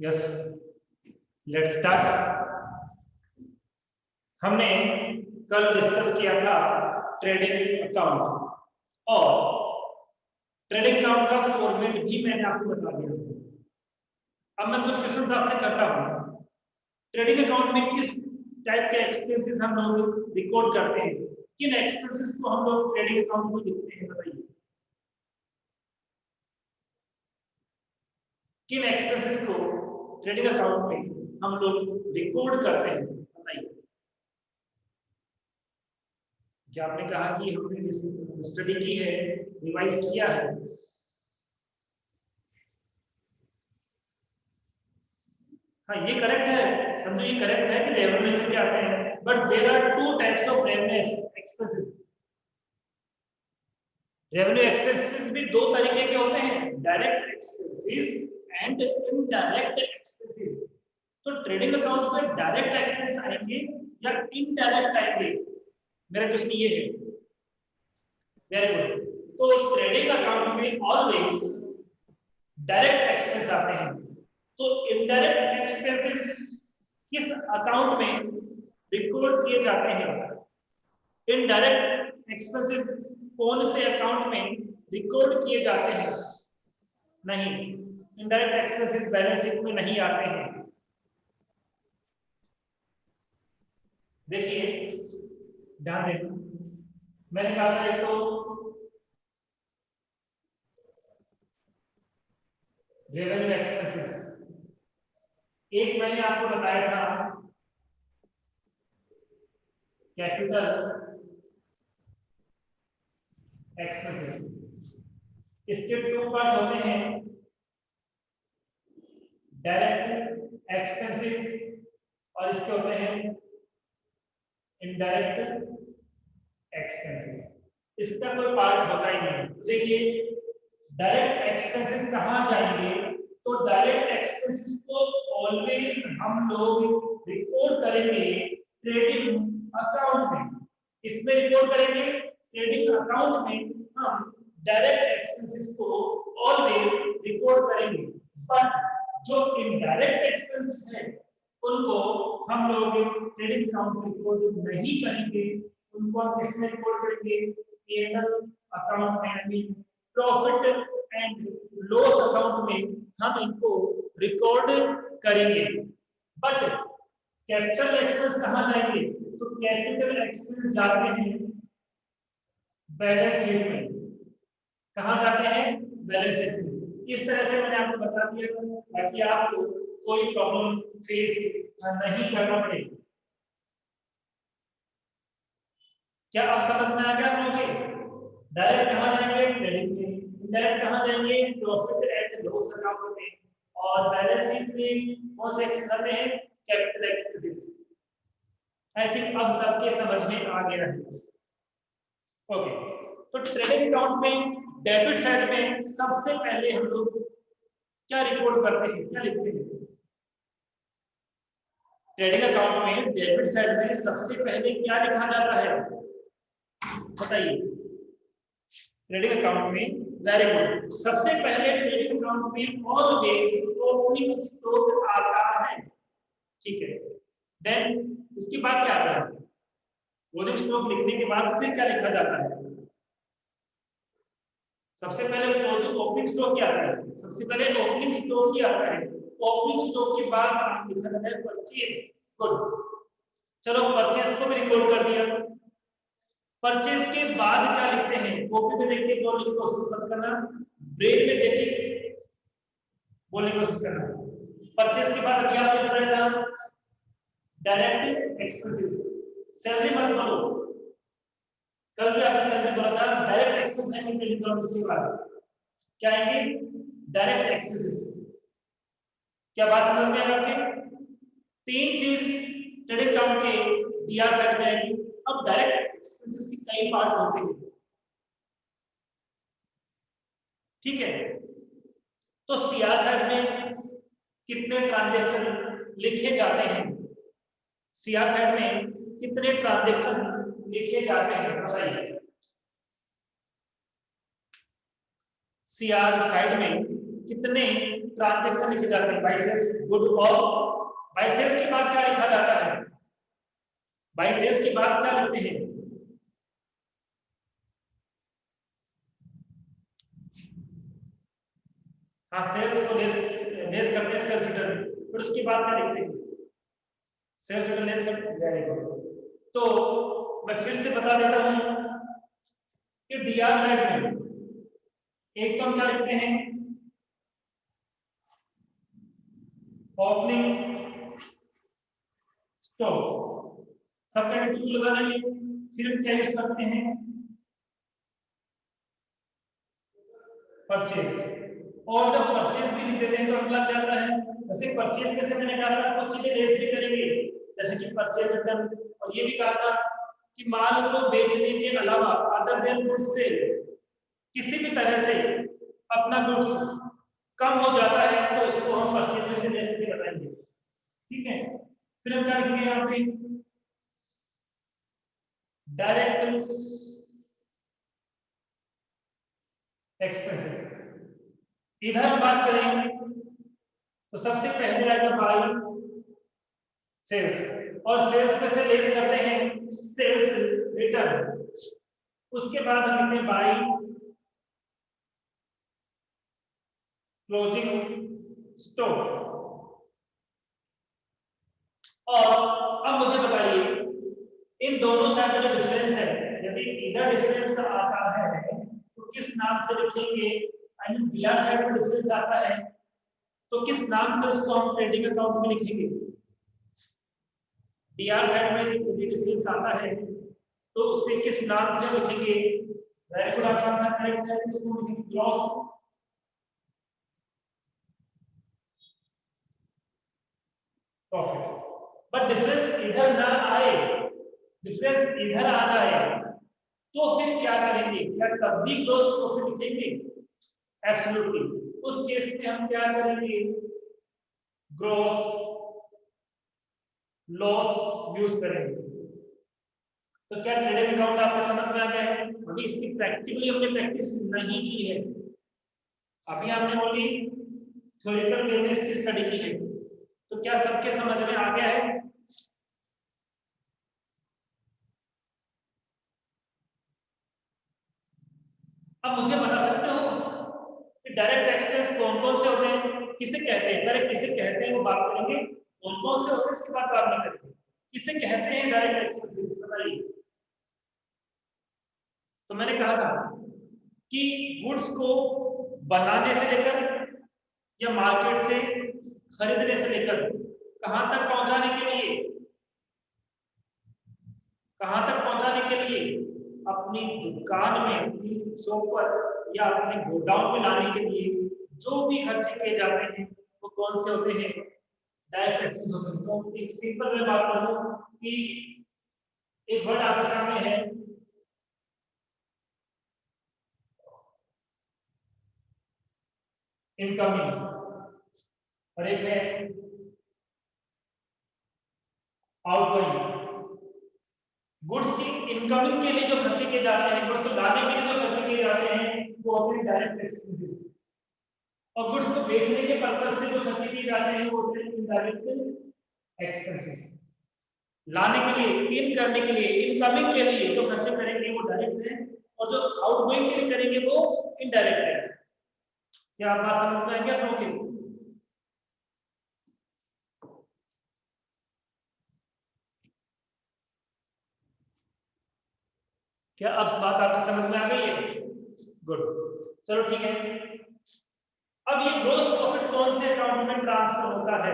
Yes, let's start. हमने कल discuss किया था ट्रेडिंग अकाउंट, और ट्रेडिंग अकाउंट का फॉर्मेट भी मैंने आपको बता दिया। अब मैं कुछ क्वेश्चन आपसे करता हूँ। ट्रेडिंग अकाउंट में किस टाइप के एक्सपेंसेस हम लोग रिकॉर्ड करते हैं, किन एक्सपेंसेस को हम लोग ट्रेडिंग अकाउंट में लिखते हैं, बताइए। किन एक्सपेंसेस को ट्रेडिंग अकाउंट में हम लोग रिकॉर्ड करते हैं, बताइए। क्या आपने कहा कि हमने स्टडी की है, रिवाइज किया है? हाँ, ये करेक्ट है, समझो ये करेक्ट है कि रेवेन्यू से क्या आते हैं, but there are two types of revenue expenses. Revenue expenses भी दो तरीके के होते हैं, direct expenses and indirect expenses. तो ट्रेडिंग अकाउंट में डायरेक्ट एक्सपेंस आएंगे या इनडायरेक्ट आएंगे, मेरा क्वेश्चन ये है। Very good. तो ट्रेडिंग अकाउंट में ऑलवेज डायरेक्ट एक्सपेंस आते हैं। तो इनडायरेक्ट एक्सपेंसेस किस अकाउंट में रिकॉर्ड किए जाते हैं? इनडायरेक्ट एक्सपेंसेस कौन से अकाउंट में रिकॉर्ड किए जाते हैं? नहीं, इनडायरेक्ट एक्सपेंसेस बैलेंस शीट में नहीं आते हैं। देखिए, ध्यान देना, मैंने कहा था एक तो रेवेन्यू एक्सपेंसेस, एक मैंने आपको बताया था कैपिटल एक्सपेंसेस। इसके टू पार्ट होते हैं, डायरेक्ट एक्सपेंसेस और इसके होते हैं इनडायरेक्ट एक्सपेंसेस। इसका कोई पार्ट होता ही नहीं। देखिए, डायरेक्ट एक्सपेंसेस कहाँ जाएंगे? तो डायरेक्ट एक्सपेंसेस को ऑलवेज हम लोग रिकॉर्ड करेंगे ट्रेडिंग अकाउंट में। इसमें रिकॉर्ड करेंगे ट्रेडिंग अकाउंट में, हम डायरेक्ट एक्सपेंसेस को ऑलवेज रिकॉर्ड करेंगे। बट जो इनडायरेक्ट एक्सपेंस है उनको हम लोग ट्रेडिंग अकाउंट में रिकॉर्ड नहीं करेंगे। उनको हम किसमें रिकॉर्ड करेंगे? पी&एल अकाउंट में, प्रॉफिट एंड लॉस अकाउंट में हम इनको रिकॉर्ड करेंगे। बट कैपिटल एक्सपेंस कहां जाएंगे? तो कैपिटल एक्सपेंस जाते हैं बैलेंस शीट में। कहां जाते हैं? बैलेंस शीट में। इस तरह से मैंने आपको बता दिया ताकि आपको कोई प्रॉब्लम फेस नहीं करना पड़े। क्या आप समझ में आ गया मुझे? डायरेक्ट कहां जाएंगे? ट्रेडिंग में। इनडायरेक्ट कहां जाएंगे? प्रॉफिट एंड लॉस अकाउंट में। और बैलेंस शीट में कौन से एक्सपेंस आते हैं? Capital expenses. आई थिंक अब सबके समझ में आ गया है। ओके, तो ट्रेडिंग अकाउंट में डेबिट साइड में सबसे पहले हम लोग क्या रिकॉर्ड करते हैं, क्या लिखते हैं? ट्रेडिंग अकाउंट में डेबिट साइड में सबसे पहले क्या लिखा जाता है, बताइए। ट्रेडिंग अकाउंट में, वेरी गुड, सबसे पहले ट्रेडिंग अकाउंट में ऑलवेज ओपनिंग स्टॉक आता है। ठीक है, देन इसके बाद क्या आता है? ओपनिंग स्टॉक लिखने के बाद फिर क्या लिखा जाता है? सबसे पहले ओपनिंग स्टॉक क्या आता है? सबसे पहले ओपनिंग स्टॉक ही आता है। ओपनिंग स्टॉक के बाद लिखा जाता है परचेज। गुड, चलो परचेज को भी रिकॉर्ड कर दिया। परचेज के बाद क्या लिखते हैं? कॉपी में देख के बोलने की कोशिश मत करना, ब्रेन में देख के बोलने की कोशिश करना। परचेज के बाद अभी आपने बताया था डायरेक्ट एक्सपेंसेस। सैलरी मत बोलो, कल भी आपने सैलरी बोला था। डायरेक्ट एक्सपेंस है कि लिख लो, इसके बाद क्या आएंगे? Direct expenses. क्या बात समझ में आई आपके? तीन चीज ट्रेडिंग अकाउंट के डीआर साइड में आएगी। अब डायरेक्ट एक्सपेंसेस के कई पार्ट होते हैं, ठीक है। तो सीआर साइड में कितने ट्रांजैक्शन लिखे जाते हैं? सीआर साइड में कितने ट्रांजैक्शन लिखे जाते हैं, बताइए। सीआर साइड में कितने ट्रांजैक्शन लिखे जाते हैं बाय सेल्स गुड, और बाय सेल्स के बाद क्या लिखा जाता है, बाय सेल्स के बाद क्या लिखते हैं, हाँ सेल्स को लेस करते हैं सेल्स रिटर्न, फिर उसके बाद क्या लिखते हैं, सेल्स रिटर्न लेस करते हैं। तो मैं फिर से बता देता हूं कि डीआर साइड में एक तो हम क्या लिखते हैं, ओपनिंग स्टॉक, सबका टू लगा देंगे, फिर हम क्या यूज करते हैं, परचेज, और जब परचेज भी लिख देते हैं तो अगला क्या आता है, जैसे परचेज में से मैंने कहा था कुछ चीजें लेस भी करेंगे, जैसे कि परचेज रिटर्न, और ये भी कहा था कि माल को बेचने के अलावा अदर देन गुड्स से किसी भी तरह से अपना गुड्स कम हो जाता है तो उसको हम परचेज में से लेस करके बताएंगे, ठीक है। फिर हम क्या लिखेंगे यहाँ पे, डायरेक्ट एक्सपेंसेस, इधर हम बात करेंगे तो सबसे पहले आएगा बाई सेल्स, और सेल्स में से लेस करते हैं सेल्स रिटर्न, उसके बाद हम लिखते हैं बाई क्लोजिंग स्टॉक। और अब मुझे बताइए इन दोनों साइड का जो डिफरेंस है, यदि इधर डिफरेंस आता है तो किस नाम से लिखेंगे, आई मीन डीआर साइड में डिफरेंस आता है तो किस नाम से उसको हम ट्रेडिंग अकाउंट में लिखेंगे, डीआर साइड में यदि डिफरेंस आता है तो उसे किस नाम से लिखेंगे, वेरी गुड, आपका करेक्ट है, इसको लिखेंगे ग्रॉस प्रॉफिट। बट डिफरेंस इधर ना आए, डिफरेंस इधर आ जाए तो फिर क्या करेंगे, क्या तब भी ग्रॉस प्रॉफिट लिखेंगे, एब्सोल्युटली, उस केस में हम क्या करेंगे, ग्रॉस लॉस यूज करेंगे। तो क्या ट्रेडिंग अकाउंट आपको समझ में आ गया है, अभी इसकी प्रैक्टिकली हमने प्रैक्टिस नहीं की है, अभी हमने ओनली थ्योरेटिकल वे में इसकी स्टडी की है, तो क्या सबके समझ में आ गया है। अब मुझे बता सकते हो कि डायरेक्ट एक्सपेंस कौन कौन से होते हैं, किसे कहते हैं, पहले किसे कहते हैं वो बात करेंगे, कौन कौन से होते हैं इसके बाद बात नहीं करेंगे, किसे कहते हैं डायरेक्ट एक्सपेंसेस बताइए। तो मैंने कहा था कि गुड्स को बनाने से लेकर या मार्केट से खरीदने से लेकर कहां तक पहुंचाने के लिए, कहां तक पहुंचाने के लिए, अपनी दुकान में, अपनी शॉप पर या अपने गोडाउन में लाने के लिए जो भी खर्चे किए जाते हैं वो कौन से होते हैं, डायरेक्ट एक्सपेंस होते हैं। तो एक सिंपल में बात करूं कि एक वर्ड आपके सामने है इनकमिंग और एक है आउटगोइंग। गुड्स की इनकमिंग के लिए जो खर्चे किए जाते हैं, गुड्स को लाने के लिए जो खर्चे किए जाते हैं वो होते हैं डायरेक्ट एक्सपेंसेस, और गुड्स को बेचने के पर्पस से जो खर्चे किए जाते हैं वो होते हैं इनडायरेक्ट एक्सपेंसेस। लाने के लिए, इन करने के लिए, इनकमिंग के लिए जो खर्चे करेंगे वो डायरेक्ट है, और जो आउटगोइंग के लिए करेंगे वो इनडायरेक्ट है। क्या आप बात समझ में आएंगे आप लोगों के, क्या अब बात आपकी समझ में आ गई है, गुड, चलो ठीक है। अब ये ग्रोस प्रॉफिट कौन से अकाउंट में ट्रांसफर होता है,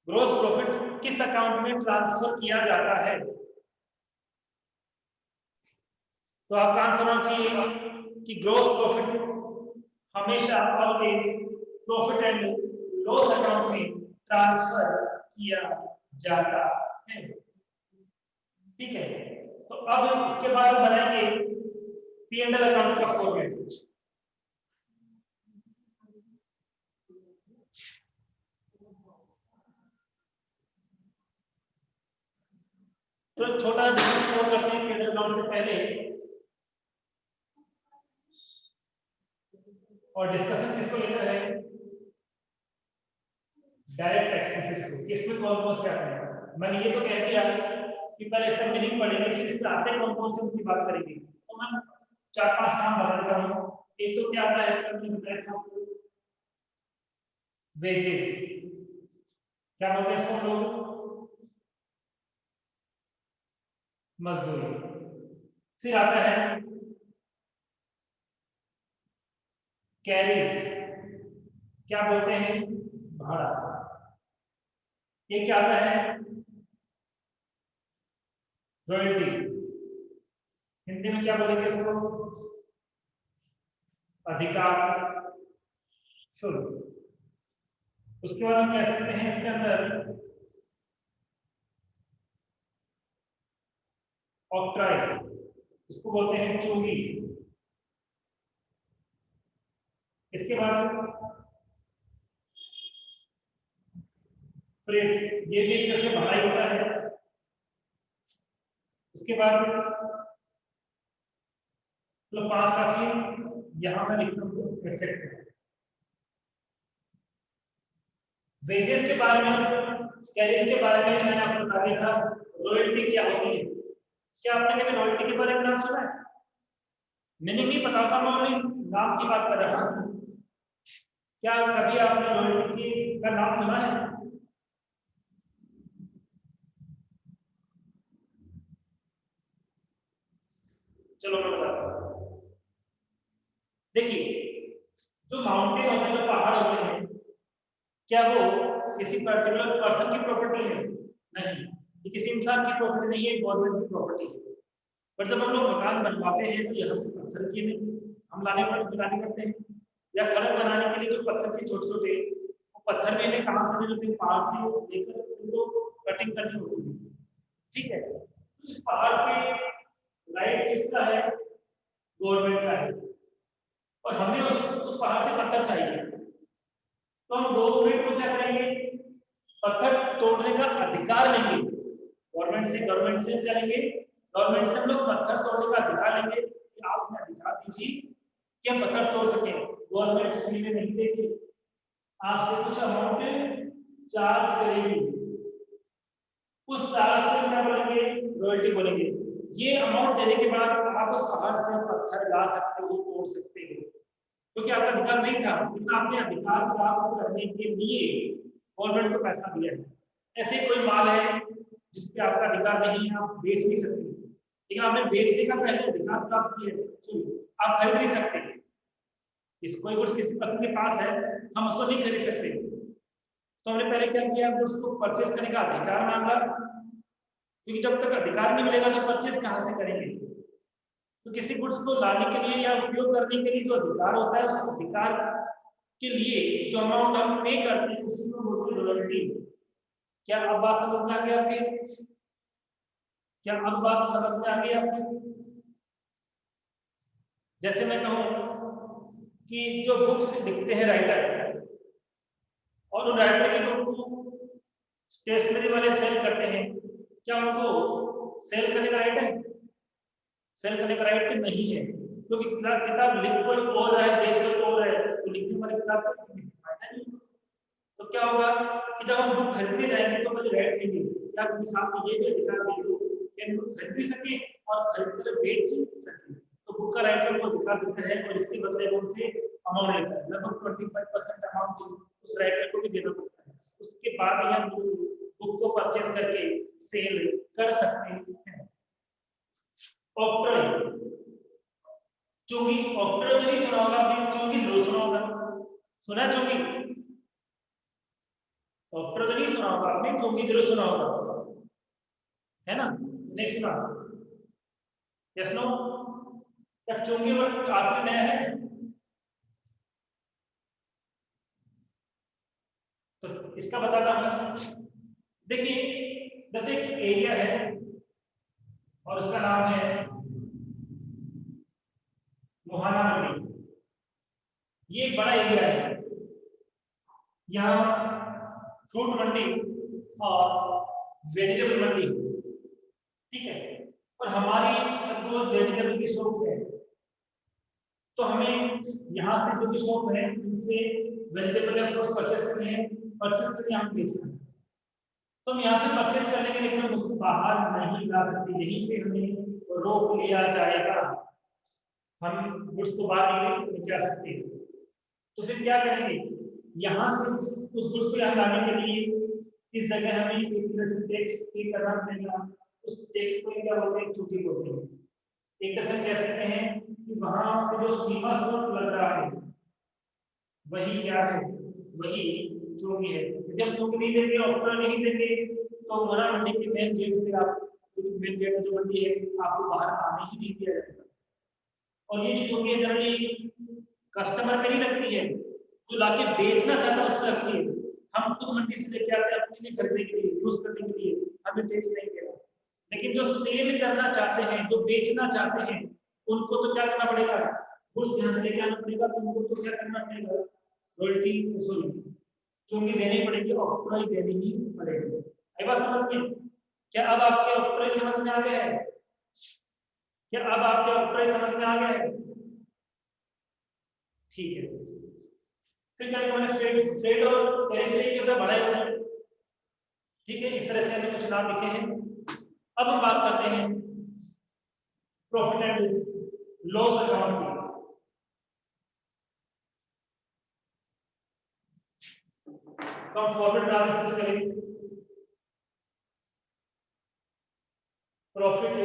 ग्रोस प्रॉफिट किस अकाउंट में ट्रांसफर किया जाता है, तो आपका आंसर होना चाहिए कि ग्रोस प्रॉफिट हमेशा always profit and loss account में ट्रांसफर किया जाता है, ठीक है। तो अब इसके बाद हम बनाएंगे पी एंड एल अकाउंट का फॉर्मेट। तो छोटा डिफरेंस नोट करते हैं पी एंड एल अकाउंट से पहले, और डिस्कशन किसको लेकर है, डायरेक्ट एक्सपेंसेस को। इसमें कौन कौन से आते हैं, मैंने ये तो कह दिया कि पहले इसका मीनिंग पढ़ेंगे, फिर इसमें आते कौन कौन से उनकी बात करेंगे। तो मैं 4-5 नाम बता देता हूँ। एक तो क्या आता है, मैंने बताया था वेजेस, क्या बोलते हैं इसको हम लोग, मजदूरी। फिर आता है कैरीज, क्या बोलते हैं, भाड़ा। ये क्या आता है, रॉयल्टी, हिंदी में क्या बोलेंगे इसको, अधिकार शुल्क। उसके बाद हम कह सकते हैं इसके अंदर ऑक्ट्राय, इसको बोलते हैं चोगी। इसके बाद फ्रेट, ये भी जैसे भाड़ा होता है। उसके बाद मतलब 5 काफी, यहां मैं लिखता हूं एसेट। वेजेस के बारे में, कैरीज के बारे में मैंने आपको बता दिया था। रॉयल्टी क्या होती है, क्या आपने कभी रॉयल्टी के बारे में नाम सुना है, मीनिंग नहीं पता होगा, मैं ओनली नाम की बात कर रहा हूं। क्या कभी आपने रॉयल्टी का नाम सुना है, चलो मैं बताता हूं। देखिए, जो माउंटेन होते हैं, जो पहाड़ होते हैं, क्या वो किसी पर्टिकुलर पर्सन की प्रॉपर्टी है, नहीं, ये किसी इंसान की प्रॉपर्टी नहीं है, गवर्नमेंट की प्रॉपर्टी है। पर जब हम लोग मकान बनवाते हैं तो यहाँ से पत्थर की नहीं हम लाने पड़ते हैं, या सड़क बनाने के लिए जो पत्थर के छोटे छोटे, वो पत्थर भी हमें कहाँ से लेने होते हैं, पहाड़ से लेकर उनको कटिंग करनी होती है। ठीक है, तो इस पहाड़ पे राइट किसका है, गवर्नमेंट का है, और हमें उस पहाड़ से पत्थर चाहिए। तो हम गवर्नमेंट को क्या करेंगे, पत्थर तोड़ने का अधिकार लेंगे गवर्नमेंट से क्या लेंगे, गवर्नमेंट से हम लोग पत्थर तोड़ने का अधिकार लेंगे कि आप हमें अधिकार दीजिए कि हम पत्थर तोड़ सके। गवर्नमेंट फ्री में नहीं देगी, आपसे कुछ अमाउंट चार्ज करेगी, उस चार्ज को क्या बोलेंगे, रॉयल्टी बोलेंगे। ये अमाउंट देने के बाद आप उस पहाड़ से पत्थर ला सकते हो, तोड़ सकते हो, क्योंकि आपका अधिकार नहीं था, लेकिन आपने अधिकार प्राप्त करने के लिए गवर्नमेंट को पैसा दिया है। ऐसे कोई माल है जिसपे आपका अधिकार नहीं है, आप बेच नहीं सकते, लेकिन आपने बेचने का पहले अधिकार प्राप्त किया, आप खरीद नहीं सकते। इसको कुछ किसी पर्सन के पास है, हम उसको नहीं खरीद सकते, तो हमने पहले क्या किया, हमने उसको परचेस करने का अधिकार मांगा, क्योंकि जब तक अधिकार नहीं मिलेगा तो परचेस कहां से करेंगे। तो किसी गुड्स को लाने के लिए या उपयोग करने के लिए जो अधिकार होता है, उस अधिकार के लिए जो अमाउंट हम पे करते हैं उसी को बोलते हैं रॉयल्टी। क्या अब बात समझ में आ गई आपके, क्या अब बात समझ में आ गई आपके। जैसे मैं कहूं कि जो बुक्स लिखते हैं राइटर, और उन राइटर की बुक को स्टेशनरी वाले सेल करते हैं, क्या उनको सेल करने का राइट है, सेल करने का राइट नहीं है, क्योंकि किताब लिख कोई और रहा है, बेच कोई और रहा है, तो लिखने वाले किताब का फायदा नहीं। तो क्या होगा कि जब हम बुक खरीदने जाएंगे तो मुझे राइट देंगे, क्या उनके सामने ये भी अधिकार दे दो कि हम बुक खरीद भी सके और खरीद कर बेच सके। तो बुक का राइटर को अधिकार देता है, और इसके बदले वो उनसे अमाउंट लेता है, लगभग 25% अमाउंट उस राइटर को भी देना पड़ता है। उसके बाद ही हम बुक को परचेस करके सेल कर सकते हैं। ऑक्ट्रॉय, चोगी, ऑक्ट्रॉय नहीं सुना होगा आपने, चोगी जरूर सुना होगा, सुना चोगी, ऑक्ट्रॉय तो नहीं सुना होगा आपने, चोगी जरूर सुना होगा, है ना, नहीं सुना, यस नो, क्या चोगी वर्ड आपने नया है, तो इसका बताता हूं। देखिए, जैसे एक एरिया है और उसका नाम है मोहाना मंडी, ये एक बड़ा एरिया है, यहाँ फ्रूट मंडी और वेजिटेबल मंडी, ठीक है, और हमारी सपोज वेजिटेबल की शॉप है, तो हमें यहाँ से जो भी शॉप है उनसे वेजिटेबल या फ्रूट्स परचेस करनी है, परचेस करके हम बेचना है। तो हम यहाँ से परचेस कर लेंगे, लेकिन हम उसको बाहर नहीं ला सकते, यहीं पे हमें रोक लिया जाएगा। हम गुड्स को बाहर नहीं जा सकते। तो फिर क्या करेंगे, यहाँ से उस गुड्स को यहाँ लाने के लिए इस जगह हमें एक तरह से टैक्स पे करना पड़ेगा। उस टैक्स को क्या बोलते हैं, ड्यूटी बोलते हैं। एक तरह से कह सकते हैं कि वहां पे जो सीमा शुल्क लग रहा है वही क्या है, वही चूंकि है। जब चूंकि नहीं देंगे और नहीं देंगे तो मोरा मंडी के मेन गेट पे आप मेन गेट जो मंडी है आपको बाहर आने ही नहीं दिया जाएगा। और ये जो चूंकि जनरली कस्टमर पे नहीं लगती है, जो लाके बेचना चाहता है उस पर लगती है। हम खुद मंडी से लेके आते हैं अपने लिए खरीदने के लिए, यूज करने के लिए, हमें बेच नहीं देगा। लेकिन जो सेल करना चाहते हैं, जो बेचना चाहते हैं, उनको तो क्या करना पड़ेगा, गुड्स यहाँ से लेके आना पड़ेगा। तो उनको तो क्या करना पड़ेगा, रॉयल्टी सॉरी चूंकि देनी पड़ेगी और पूरा ही देनी ही पड़ेगी। आई बात समझ में? क्या अब आपके ऊपर समझ में आ गया है? क्या अब आपके ऊपर समझ में आ गया है? ठीक है। फिर क्या मैंने फ्रेड और टेरिटरी के बड़ा होता है। ठीक है, इस तरह से हमने कुछ नाम लिखे हैं। अब हम बात करते हैं प्रॉफिट एंड लॉस अकाउंट की। तो हम प्रॉफिट एनालिसिस करेंगे। प्रॉफिट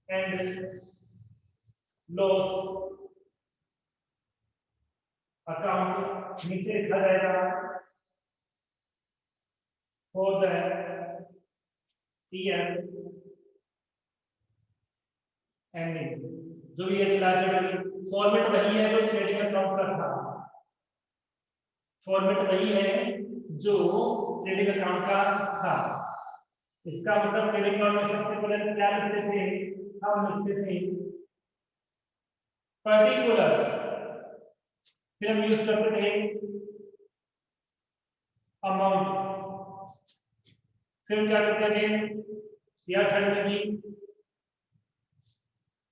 एंड लॉस अकाउंट नीचे लिखा जाएगा फॉर द ईयर एंडिंग। जो ये क्लास फॉर्मेट वही है जो ट्रेडिंग अकाउंट का था। फॉर्मेट वही है जो ट्रेडिंग अकाउंट का था। इसका मतलब ट्रेडिंग अकाउंट में सबसे पहले क्या लिखते थे, हम लिखते थे पर्टिकुलर्स, फिर हम यूज करते थे अमाउंट, फिर क्या करते थे सीआर साइड में भी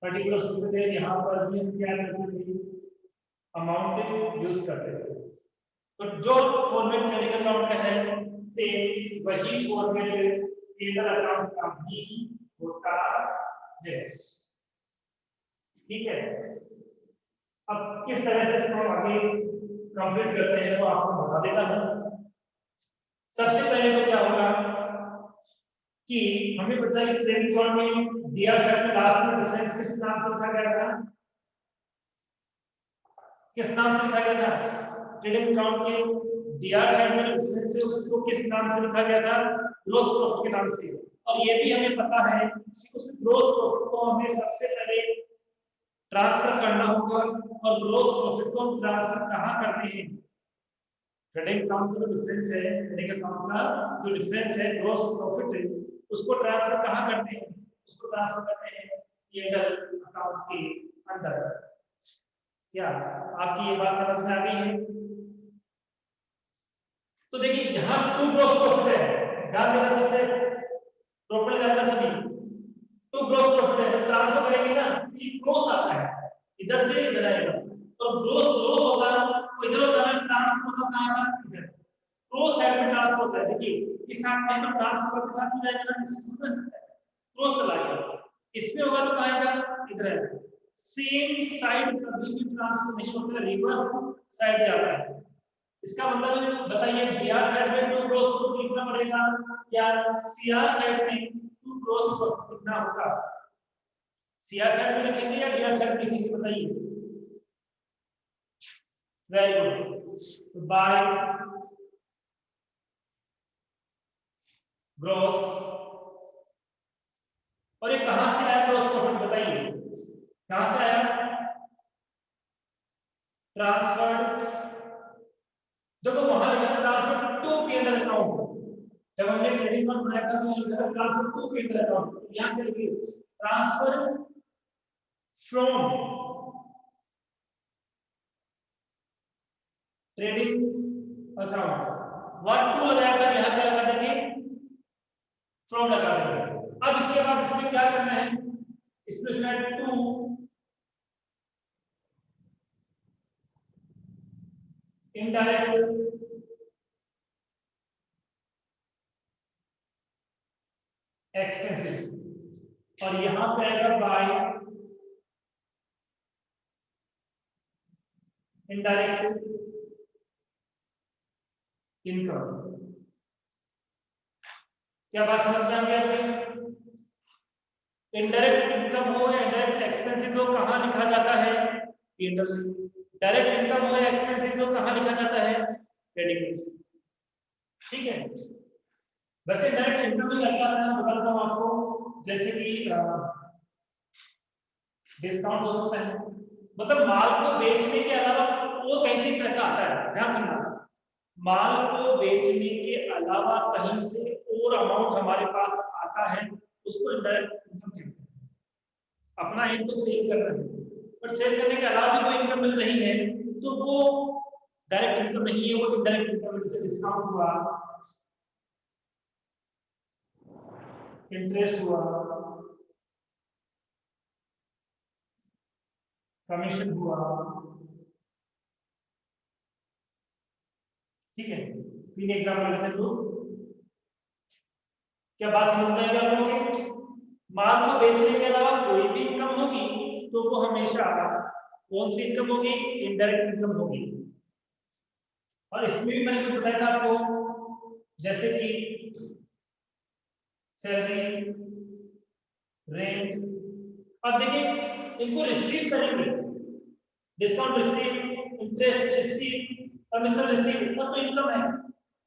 पर्टिकुलर्स लिखते थे, यहाँ पर भी हम क्या करते थे अमाउंट यूज करते थे। तो जो फॉर्मेट ट्रेडिंग अकाउंट का है सेम वही फॉर्मेट ट्रेडर अकाउंट का भी होता है। ठीक है, अब किस तरह से इसको आगे कंप्लीट करते हैं वो आपको बता देता हूं। सबसे पहले तो क्या होगा कि हमें पता है कि ट्रेडिंग अकाउंट में दिया सर्ट लास्ट में डिफरेंस किस नाम से लिखा गया था, किस नाम से लिखा गया था, ट्रेडिंग अकाउंट के डीआर साइड में जो डिफरेंस है उसको किस नाम से लिखा गया था, ग्रॉस प्रॉफिट के नाम से। और ये भी हमें पता है कि उस ग्रॉस प्रॉफिट को हमें सबसे पहले ट्रांसफर करना होगा। और ग्रॉस प्रॉफिट को हम ट्रांसफर कहां करते हैं, ट्रेडिंग अकाउंट का जो डिफरेंस है, ट्रेडिंग अकाउंट का जो डिफरेंस है ग्रॉस प्रॉफिट, उसको ट्रांसफर कहां करते हैं, उसको ट्रांसफर करते हैं ट्रेडर अकाउंट के अंदर। क्या आपकी ये बात समझ में आ गई है? तो देखिए यहां टू ग्रॉस प्रॉफिट है, ध्यान देना सबसे प्रॉपर्ली ध्यान देना सभी। टू ग्रॉस प्रॉफिट है, जब ट्रांसफर करेंगे ना ये क्रॉस आता है, इधर से इधर आएगा, और ग्रॉस लॉस होगा तो इधर होता है, ट्रांसफर होगा कहां का, इधर क्रॉस साइड में ट्रांसफर होता है। देखिए इस साइड में तो ट्रांसफर के साथ में जाएगा ना, इससे हो सकता है क्रॉस चला गया, इसमें होगा तो कहां आएगा, इधर आएगा। सेम साइड कभी भी ट्रांसफर नहीं होता, रिवर्स साइड जाता है। इसका मतलब बताइए बीआर साइड में टू क्रॉस प्रॉफिट कितना पड़ेगा, या सीआर साइड में टू क्रॉस प्रॉफिट कितना होगा। सीआर साइड में लिखेंगे या बीआर साइड में लिखेंगे बताइए। Very good, by gross. और ये कहां से आया ग्रॉस प्रॉफिट बताइए, कहां से आया, ट्रांसफर्ड, देखो वहां लिखा ट्रांसफर टू पी&एल अकाउंट, जब हमने ट्रेडिंग अकाउंट बनाया था तो लिखा था ट्रांसफर टू पी&एल अकाउंट, यहां पे लिखिए transfer from trading account. What to लगाया था, यहां क्या लगा देंगे, फ्रॉम लगा देंगे। अब इसके बाद इसमें क्या करना है, इसमें लिखना है टू इनडायरेक्ट एक्सपेंसेस और यहां पे आएगा बाय इनडायरेक्ट इनकम। क्या बात समझ में आ गई आपको? इनडायरेक्ट इनकम हो या डायरेक्ट एक्सपेंसेस हो कहां लिखा जाता है? डायरेक्ट इनकम हो या एक्सपेंसेस हो कहां लिखा जाता है? क्रेडिट। ठीक है, वैसे डायरेक्ट इनकम ही आता है, मैं बताता हूं आपको, जैसे कि डिस्काउंट हो सकता है, मतलब माल को बेचने के अलावा वो कहीं से पैसा आता है, ध्यान सुनना, माल को बेचने के अलावा कहीं से और अमाउंट हमारे पास आता है, उसको इनडायरेक्ट इनकम कहते हैं। अपना एक तो सेल कर रहे हैं, बट सेल करने के अलावा भी कोई इनकम मिल रही है तो वो डायरेक्ट इनकम नहीं है, वो इनडायरेक्ट इनकम है। जैसे डिस्काउंट हुआ, इंटरेस्ट हुआ, कमीशन हुआ, ठीक है, 3 एग्जाम्पल लेते हैं तो क्या बात समझ में आई आप लोगों के? माल को बेचने के अलावा कोई भी इनकम होगी तो वो हमेशा कौन सी इनकम होगी? इनडायरेक्ट इनकम होगी। और इसमें भी मैंने बताया था आपको, जैसे कि सैलरी, रेंट, अब देखिए इनको रिसीव करेंगे, discount receive, interest receive, commission receive, और तो इनकम है,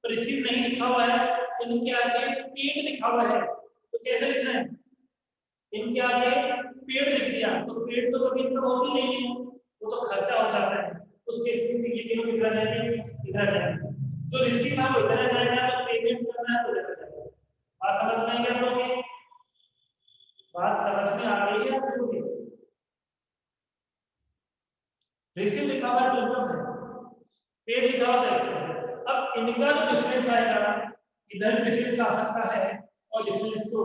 तो रिसीव नहीं लिखा हुआ है, इनके आगे पेड लिखा हुआ है, तो कैसे लिखना है? इनके आगे पेड लिख दिया तो पेड तो कभी इनकम होती नहीं है, वो तो खर्चा हो जाता है, उसके स्थिति ये तीनों किधर जाएंगे? इधर जाएंगे। जो रिसीव है वो इधर जाएगा, जो पेमेंट करना है वो इधर जाएगा। बात समझ में आई क्या आप लोगों को? बात समझ में आ गई है आप लोगों को? रिसीव लिखा हुआ है तो इनकम है, पेड लिखा हुआ तो एक्सपेंस है। अब इनका जो डिफरेंस आएगा, इधर भी डिफरेंस आ सकता है और डिफरेंस तो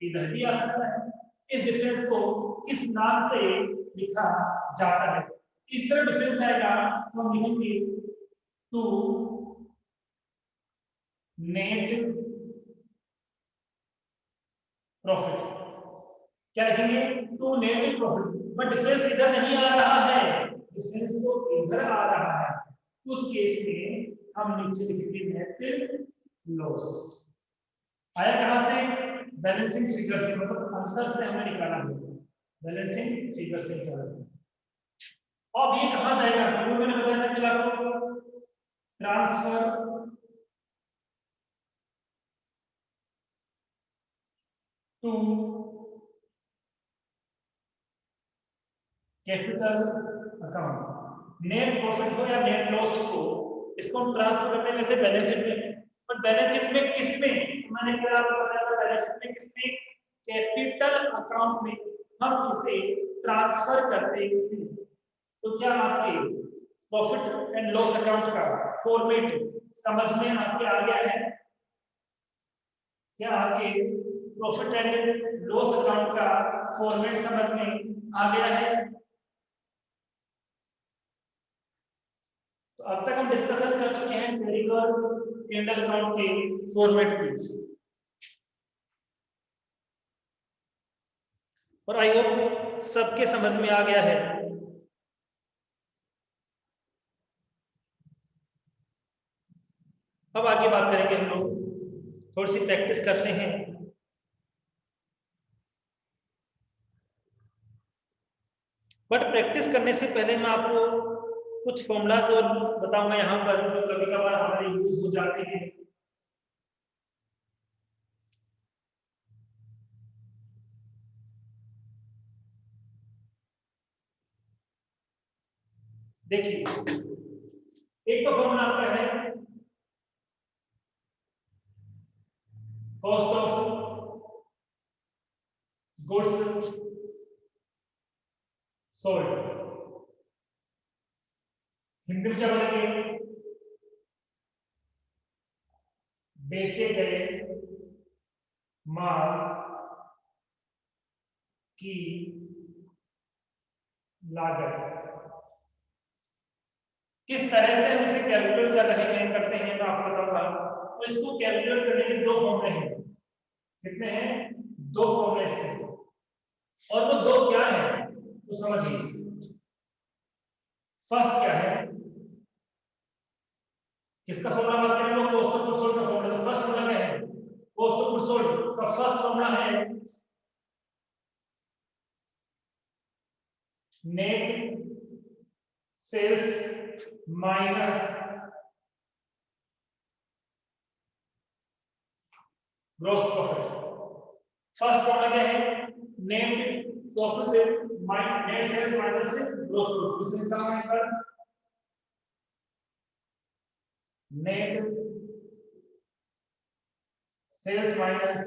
इधर भी आ सकता है। इस डिफरेंस को किस नाम से लिखा जाता है? इस तरह डिफरेंस आएगा तो हम लिखेंगे टू नेट प्रॉफिट। क्या लिखेंगे? To net profit, but difference इधर नहीं आ रहा है, डिफरेंस तो इधर आ रहा है, उस केस में हम नीचे लिखेंगे नेट लॉस। आया कहां से? बैलेंसिंग फिगर से, मतलब अंतर से हमें निकाला है, बैलेंसिंग फिगर से निकाला है। अब ये कहां जाएगा? तो मैंने बताया था कि आपको transfer to capital account. Net profit हो या नेट लॉस हो, इसको हम ट्रांसफर करते हैं वैसे बैलेंस शीट में, बट बैलेंस शीट में किसमें? मैंने क्या आपको बताया था, बैलेंस शीट में किसमें? कैपिटल अकाउंट में हम इसे ट्रांसफर करते हैं। तो क्या आपके प्रॉफिट एंड लॉस अकाउंट का फॉर्मेट समझ में आपके आ गया है? क्या आपके प्रॉफिट एंड लॉस अकाउंट का फॉर्मेट समझ में आ गया है? तो अब तक हम डिस्कशन कर चुके हैं ट्रेडिंग और P&L अकाउंट के फॉर्मेट की, और आई होप सबके समझ में आ गया है। अब आगे बात करेंगे हम लोग, थोड़ी सी प्रैक्टिस करते हैं। बट प्रैक्टिस करने से पहले मैं आपको कुछ फॉर्मूलाज और बताऊंगा यहाँ पर, जो कभी कभार हमारे यूज हो जाते हैं। देखिए एक तो फॉर्मूला आपका है cost of goods sold, Hindi में क्या बोलेंगे? बेचे गए माल की लागत। किस तरह से हम इसे कैलकुलेट कर रहे हैं करते हैं मैं आपको बताऊंगा। तो इसको कैलकुलेट करने के दो फॉर्मूले हैं। कितने हैं? दो फॉर्मूले इसके। और वो दो क्या है तो समझिए। फर्स्ट क्या है, किसका फॉर्मूला बात करें? वो कॉस्ट ऑफ गुड्स सोल्ड का फॉर्मूला। फर्स्ट फॉर्मूला क्या है? कॉस्ट ऑफ गुड्स सोल्ड का फर्स्ट फॉर्मूला है net sales minus gross profit. First formula क्या है? Net profit minus net sales minus gross profit. इसे लिखता हूं मैं पर net sales minus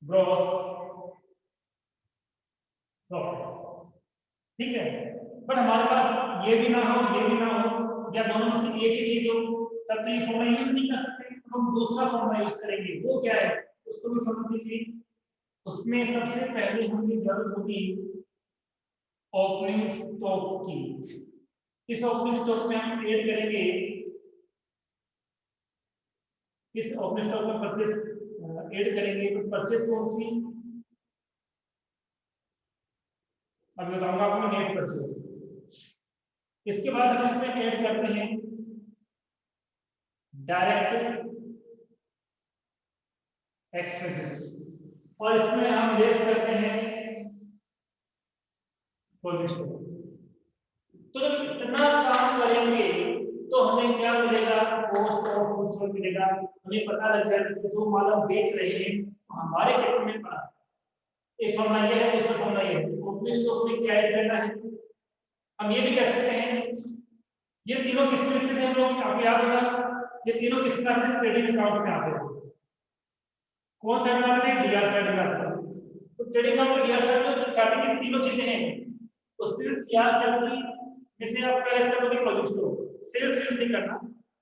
gross profit. ठीक है। बट हमारे पास ये भी ना हो ये भी ना हो या दोनों में से एक ही चीज हो तब तो ये फॉर्मूला यूज नहीं कर सकते। तो हम दूसरा फॉर्मूला यूज करेंगे। वो क्या है उसको भी समझ लीजिए। उसमें सबसे पहले हमें जरूरत होगी ओपनिंग स्टॉक की। इस ओपनिंग स्टॉक में हम ऐड करेंगे, इस ओपनिंग स्टॉक में परचेस ऐड करेंगे। तो परचेस कौन सी? अभी बताऊंगा आपको। Net purchase. इसके बाद हम इसमें ऐड करते हैं डायरेक्ट एक्सपेंसेस और इसमें हम लेस करते हैं क्लोजिंग स्टॉक। तो जब इतना काम करेंगे तो हमें क्या मिलेगा? कॉस्ट ऑफ गुड्स सोल्ड मिलेगा। हमें पता लग जाएगा कि जो माल हम बेच रहे हैं तो हमारे कितने में पड़ा। एक फॉर्मूला ये है, दूसरा फॉर्मूला ये है। ओपनिंग स्टॉक में क्या ऐड करना है? हम ये भी कह सकते हैं ये तीनों किसमें लिखते थे हम लोग? आपको याद होगा ये तीनों किसमें आते हैं? ट्रेडिंग अकाउंट में आते हैं। कौन सा अकाउंट है? डीआर साइड में आता है। तो ट्रेडिंग अकाउंट में डीआर साइड में स्टार्टिंग की तीनों चीजें हैं। उसमें सीआर साइड की जैसे आप पहले स्टेप में क्लोजिंग स्टॉक सेल्स यूज नहीं करना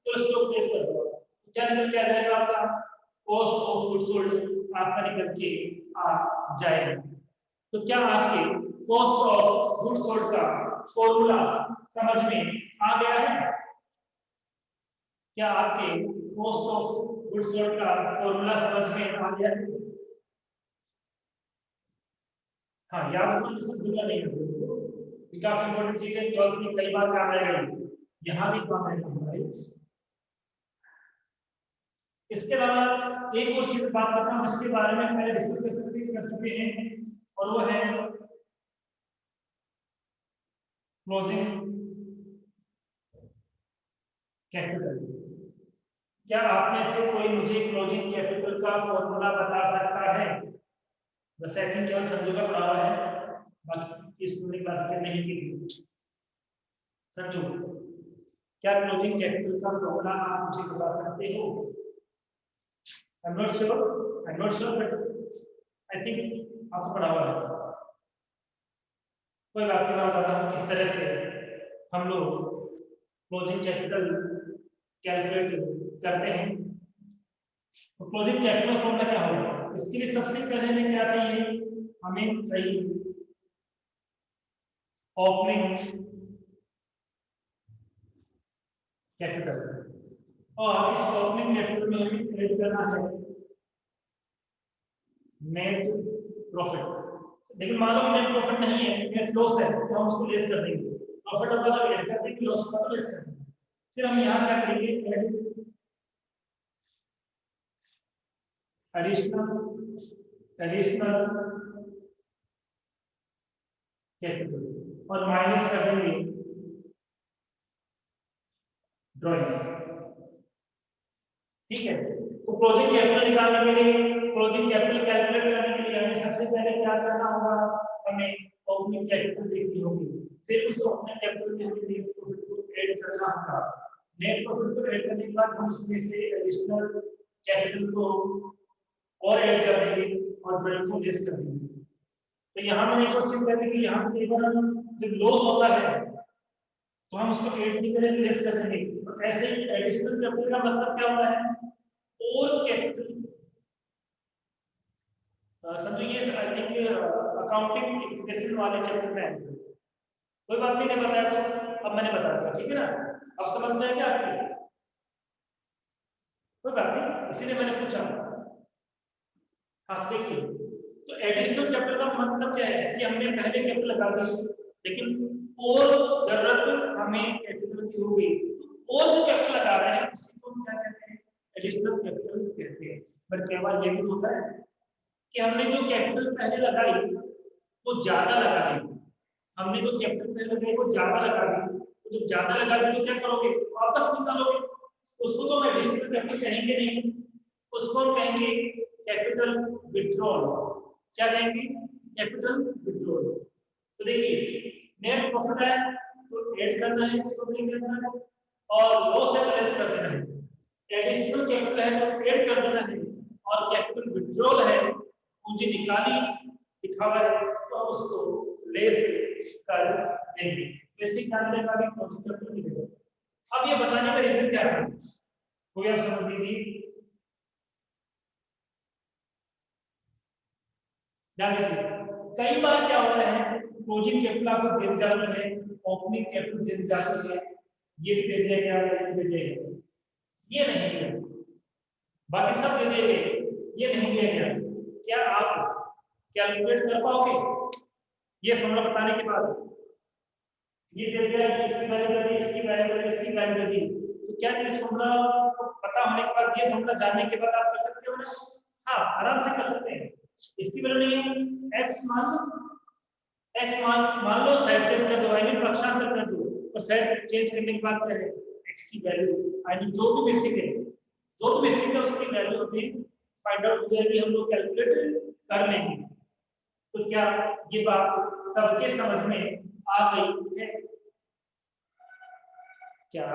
तो स्टॉक प्लेस कर दो। तो क्या निकल के आ जाएगा आपका? कॉस्ट ऑफ गुड्स सोल्ड आपका निकल के आ जाएगा। तो क्या आपके कॉस्ट ऑफ गुड्स सोल्ड का फॉर्मूला समझ में आ गया है? क्या आपके कॉस्ट ऑफ गुड्स सोल्ड का फॉर्मूला समझ में आ गया है? हाँ, याद रखना, इससे भूलना नहीं है। ये काफी इंपॉर्टेंट चीज है। 12th में कई बार काम आएगा, यहाँ भी काम आएगा हमारे। इसके अलावा एक और चीज बात करता हूँ जिसके बारे में पहले डिस्कस कर चुके हैं और वो है क्लोजिंग कैपिटल। क्या आप में से कोई मुझे क्लोजिंग कैपिटल का फॉर्मूला बता सकता है? बस आई थिंक केवल संजू का पढ़ा हुआ है, बाकी स्कूल ने क्लास अटेंड नहीं की। संजू, क्या क्लोजिंग कैपिटल का फॉर्मूला आप मुझे बता सकते हो? I'm not sure, but I think आपको पढ़ा हुआ है। कोई बात नहीं, मैं बताता हूँ किस तरह से हम लोग क्लोजिंग कैपिटल कैलकुलेट करते हैं। तो क्लोजिंग कैपिटल फॉर्मूला क्या होगा? इसके लिए सबसे पहले हमें क्या चाहिए? हमें चाहिए ओपनिंग कैपिटल और इस ओपनिंग कैपिटल में हमें ऐड करना है नेट प्रॉफिट। लेकिन मान लो नेट प्रॉफिट नहीं है, नेट लॉस है, तो हम उसको लेस कर देंगे। प्रॉफिट होगा तो ऐड कर देंगे, लॉस होगा तो लेस कर देंगे। फिर हम यहाँ क्या करेंगे? एडिशनल कैपिटल और माइनस कर देंगे ड्रॉइंग्स। ठीक है। तो क्लोजिंग कैपिटल निकालने के लिए, क्लोजिंग कैपिटल कैलकुलेट करने के लिए हमें सबसे पहले क्या करना होगा? हमें ओपनिंग कैपिटल देखनी होगी। फिर उस ओपनिंग कैपिटल में हमें नेट प्रॉफिट को ऐड करना होगा। नेट प्रॉफिट को ऐड करने के बाद हम उसमें से एडिशनल कैपिटल को और ऐड कर देंगे और ड्रॉइंग को लेस कर देंगे। तो यहाँ मैंने एक क्वेश्चन कह दी कि यहाँ पे एक बार जब लॉस होता है तो हम उसको ऐड नहीं करेंगे, लेस कर देंगे। तो ऐसे ही एडिशनल कैपिटल का मतलब क्या होता है? और कैपिटल। समझो ये आई थिंक अकाउंटिंग इक्वेशन वाले चैप्टर में है। कोई बात नहीं बताया तो अब मैंने बता दिया, ठीक है ना। अब समझ में आ गया आपको? कोई बात नहीं, इसीलिए मैंने पूछा। हाँ देखिए, तो एडिशनल कैपिटल का मतलब क्या है कि हमने पहले कैपिटल लगा दी, लेकिन और जरूरत हमें कैपिटल की होगी, और जो कैपिटल लगा रहे हैं उसी को हम क्या कहते हैं, एडिशनल कैपिटल कहते हैं। पर केवल ये भी होता है कि हमने जो कैपिटल पहले लगाई वो ज्यादा लगा दी, हमने जो कैपिटल पहले लगाई वो ज्यादा लगा दी, तो जब ज्यादा लगा दी तो क्या करोगे, वापस निकालोगे, उसको तो हम एडिशनल कैपिटल कहेंगे नहीं, उसको हम कहेंगे कैपिटल विड्रॉल। क्या कहेंगे, कैपिटल विड्रॉल। तो देखिए नेट प्रॉफिट है तो ऐड करना है इसको नहीं करना है, और लॉस है तो लेस कर देना है। एडिशनल कैपिटल है तो ऐड कर देना है, और कैपिटल विड्रॉल है पूंजी निकाली लिखा हुआ है तो उसको लेस कर देंगे। बेसिक जानने का भी प्रोजेक्ट कैपिटल मिलेगा। अब ये बताने का रीजन क्या है वो भी आप समझ लीजिए। ध्यान दीजिए, कई बार क्या होता है, क्लोजिंग कैपिटल आपको दे दी जाती है, ओपनिंग कैपिटल दे दी जाती है, ये भी दे दिया गया, ये भी दे दिया गया, ये नहीं दिया, बाकी सब दे दिए गए, ये नहीं दिया गया। क्या आप कैलकुलेट कर पाओगे ये फॉर्मूला बताने के बाद? ये दे दिया कि इसकी वैल्यू दे दी, इसकी वैल्यू दे दी, इसकी वैल्यू दे दी, तो क्या इस फॉर्मूला को पता होने के बाद, ये फॉर्मूला जानने के बाद आप कर सकते हो ना? हाँ आराम से कर सकते हैं। इसकी वैल्यू नहीं है, x मान लो, x मान लो साइड चेंज कर दो, आई मीन पक्षांतर कर दो, और साइड चेंज करने के बाद क्या है, x की वैल्यू आई मीन जो भी बेसिक है, जो भी बेसिक है उसकी वैल्यू हमें फाइंड आउट हो जाएगी, हम लोग कैलकुलेट कर लेंगे। तो क्या ये बात सबके समझ में आ गई है? क्या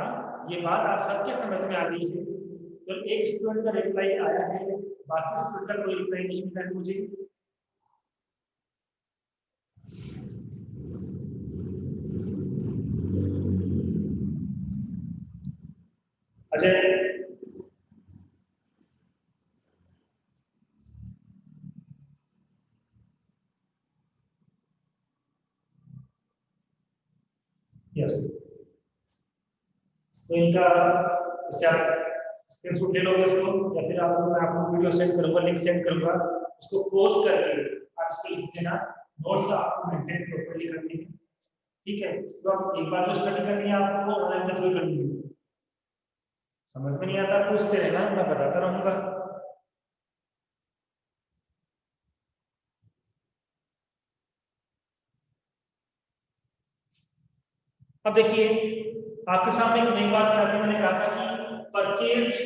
ये बात आप सबके समझ में आ गई है? तो एक स्टूडेंट का रिप्लाई आया है, बाकी स्टूडेंट का कोई रिप्लाई नहीं मिला है मुझे। अजय, यस, तो इनका जैसे आप स्क्रीनशॉट ले लोगे इसको, या फिर आप मैं आपको वीडियो सेंड करूंगा, लिंक सेंड करूंगा, उसको पॉज करके आप इसको लिख लेना, नोट्स आपको मेंटेन प्रॉपर्ली करनी है, ठीक है। तो आप एक बार जो स्टडी करनी है आपको ऑनलाइन में थोड़ी करनी है, समझ में नहीं आता पूछते रहना, मैं बताता रहूंगा। अब देखिए आपके सामने एक नई बात क्या मैंने कहा था कि परचेज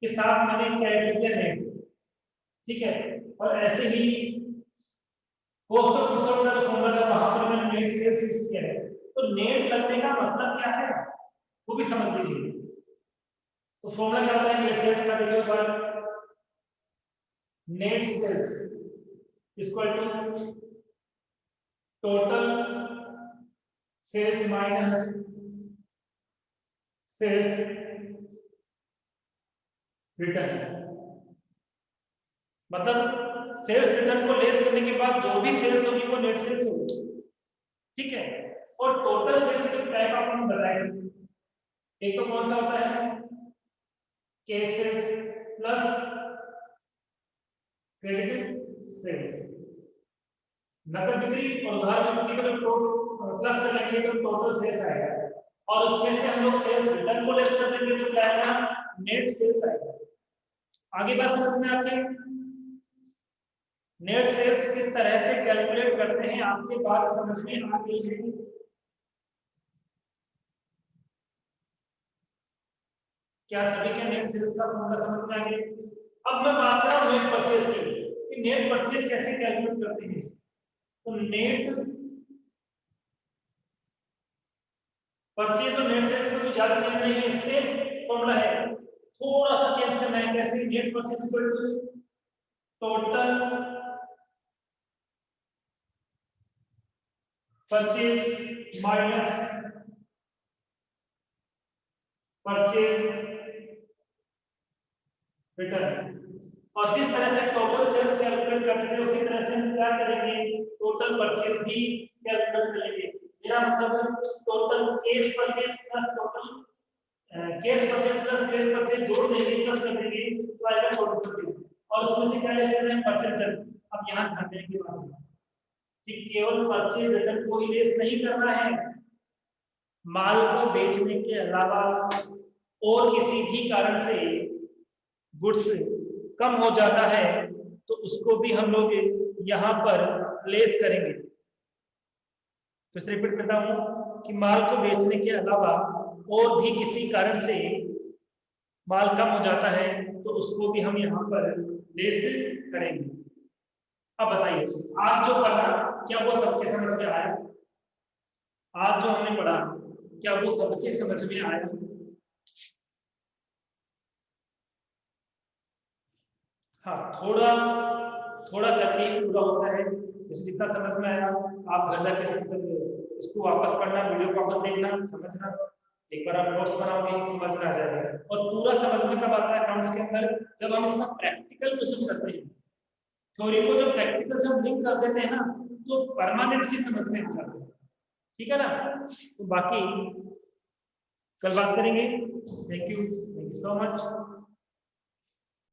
के साथ मैंने क्या ऐड किया, नेट, ठीक है, और ऐसे ही कॉस्ट ऑफ गुड्स सोल्ड का जो फॉर्मूला था वहां पर मैंने नेट सेल्स यूज किया है। तो नेट लगने का मतलब क्या है वो भी समझ लीजिए। तो फॉर्मूला क्या होता है नेट सेल्स का, देखिए पर net sales equal to total sales minus sales return. मतलब सेल्स रिटर्न को लेस करने के बाद जो भी सेल्स होगी वो नेट सेल्स होगी, ठीक है। और टोटल सेल्स के टाइप आप हम बताएंगे, एक तो कौन सा होता है cash sales plus credit sales, नकद बिक्री और उधार बिक्री का जो प्लस कर लेंगे तो टोटल सेल्स आएगा, और उसमें से हम लोग सेल्स रिटर्न को लेस कर देंगे तो क्या आएगा, नेट सेल्स आएगा। आगे बात समझ में आपके? नेट सेल्स किस तरह से कैलकुलेट करते हैं आपके बात समझ में आ गई है? क्या सभी के नेट सेल्स का फॉर्मूला समझ में आ गया? अब मैं बात कर रहा हूं नेट परचेज की, कि नेट परचेज कैसे कैलकुलेट करते हैं। तो नेट परचेज और नेट सेल्स में कोई ज्यादा चेंज नहीं है, सेम फॉर्मूला है, थोड़ा सा चेंज करना है। कैसे? Net purchase equal to total purchase minus purchase return. और जिस तरह से टोटल सेल्स कैलकुलेट करते थे उसी तरह से हम क्या करेंगे, टोटल परचेज भी कैलकुलेट करेंगे। मेरा मतलब total case purchase plus total case purchase plus case purchase जोड़ देंगे प्लस कर देंगे तो आएगा टोटल परचेज और उसमें से क्या ले सकते हैं परचेज रिटर्न। अब यहाँ ध्यान देने की बात है कि केवल परचेज रिटर्न को ही लेस नहीं करना है, माल को बेचने के अलावा और किसी भी कारण से गुड्स कम हो जाता है तो उसको भी हम लोग यहाँ पर लेस करेंगे। फिर से रिपीट करता हूं कि माल को बेचने के अलावा और भी किसी कारण से माल कम हो जाता है तो उसको भी हम यहाँ पर लेस करेंगे। अब बताइए आज जो पढ़ा क्या वो सबके समझ में आया? आज जो हमने पढ़ा क्या वो सबके समझ में आया? हाँ, थोड़ा थोड़ा करके ही पूरा होता है। जैसे जितना समझ में आया आप घर जाके इसको वापस पढ़ना, वीडियो को वापस देखना, समझना। एक बार आप नोट्स बनाओगे समझ में आ जाएगा। और पूरा समझ में कब आता है अकाउंट्स के अंदर? जब हम इसका प्रैक्टिकल क्वेश्चन करते हैं। थ्योरी को जब प्रैक्टिकल से हम लिंक कर देते हैं ना तो परमानेंटली समझ में आ जाता है। ठीक है ना? तो बाकी कल बात करेंगे। Thank you so much.